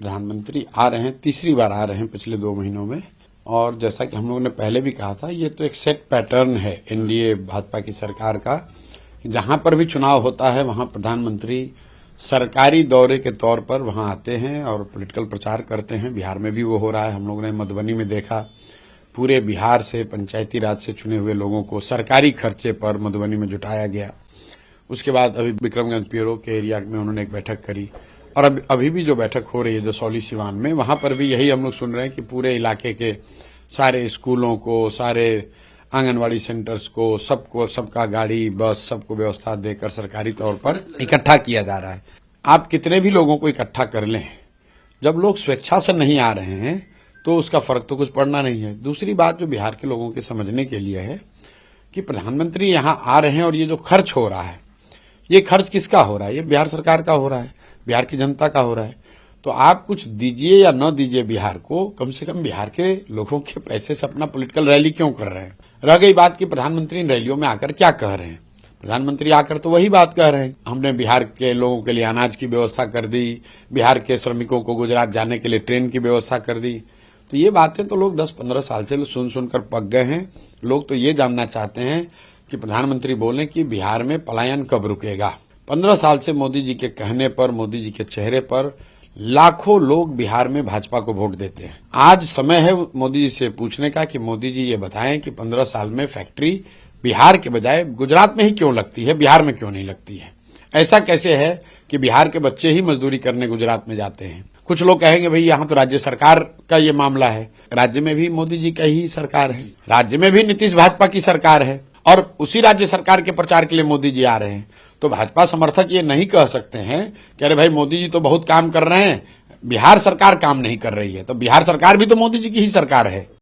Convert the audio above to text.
प्रधानमंत्री आ रहे हैं, तीसरी बार आ रहे हैं पिछले 2 महीनों में। और जैसा कि हम लोगों ने पहले भी कहा था, ये तो एक सेट पैटर्न है एनडीए भाजपा की सरकार का। जहां पर भी चुनाव होता है वहां प्रधानमंत्री सरकारी दौरे के तौर पर वहां आते हैं और पॉलिटिकल प्रचार करते हैं। बिहार में भी वो हो रहा है। हम लोगों ने मधुबनी में देखा, पूरे बिहार से पंचायती राज से चुने हुए लोगों को सरकारी खर्चे पर मधुबनी में जुटाया गया। उसके बाद अभी विक्रमगंज पीरो के एरिया में उन्होंने एक बैठक करी, और अभी भी जो बैठक हो रही है जसौली सिवान में, वहां पर भी यही हम लोग सुन रहे हैं कि पूरे इलाके के सारे स्कूलों को, सारे आंगनवाड़ी सेंटर्स को, सबका गाड़ी बस सबको व्यवस्था देकर सरकारी तौर पर इकट्ठा किया जा रहा है। आप कितने भी लोगों को इकट्ठा कर लें, जब लोग स्वेच्छा से नहीं आ रहे हैं तो उसका फर्क तो कुछ पड़ना नहीं है। दूसरी बात जो बिहार के लोगों के समझने के लिए है कि प्रधानमंत्री यहाँ आ रहे हैं और ये जो खर्च हो रहा है, ये खर्च किसका हो रहा है? ये बिहार सरकार का हो रहा है, बिहार की जनता का हो रहा है। तो आप कुछ दीजिए या न दीजिए बिहार को, कम से कम बिहार के लोगों के पैसे से अपना पॉलिटिकल रैली क्यों कर रहे हैं? रह गई बात कि प्रधानमंत्री इन रैलियों में आकर क्या कह रहे हैं। प्रधानमंत्री आकर तो वही बात कह रहे हैं, हमने बिहार के लोगों के लिए अनाज की व्यवस्था कर दी, बिहार के श्रमिकों को गुजरात जाने के लिए ट्रेन की व्यवस्था कर दी। तो ये बातें तो लोग 10-15 साल से सुन सुनकर पक गए हैं। लोग तो ये जानना चाहते हैं कि प्रधानमंत्री बोले कि बिहार में पलायन कब रुकेगा। 15 साल से मोदी जी के कहने पर, मोदी जी के चेहरे पर लाखों लोग बिहार में भाजपा को वोट देते हैं। आज समय है मोदी जी से पूछने का कि मोदी जी ये बताएं कि 15 साल में फैक्ट्री बिहार के बजाय गुजरात में ही क्यों लगती है, बिहार में क्यों नहीं लगती है? ऐसा कैसे है कि बिहार के बच्चे ही मजदूरी करने गुजरात में जाते हैं? कुछ लोग कहेंगे भाई यहाँ तो राज्य सरकार का ये मामला है। राज्य में भी मोदी जी का ही सरकार है, राज्य में भी नीतीश भाजपा की सरकार है, और उसी राज्य सरकार के प्रचार के लिए मोदी जी आ रहे हैं। तो भाजपा समर्थक ये नहीं कह सकते हैं कि अरे भाई मोदी जी तो बहुत काम कर रहे हैं, बिहार सरकार काम नहीं कर रही है। तो बिहार सरकार भी तो मोदी जी की ही सरकार है।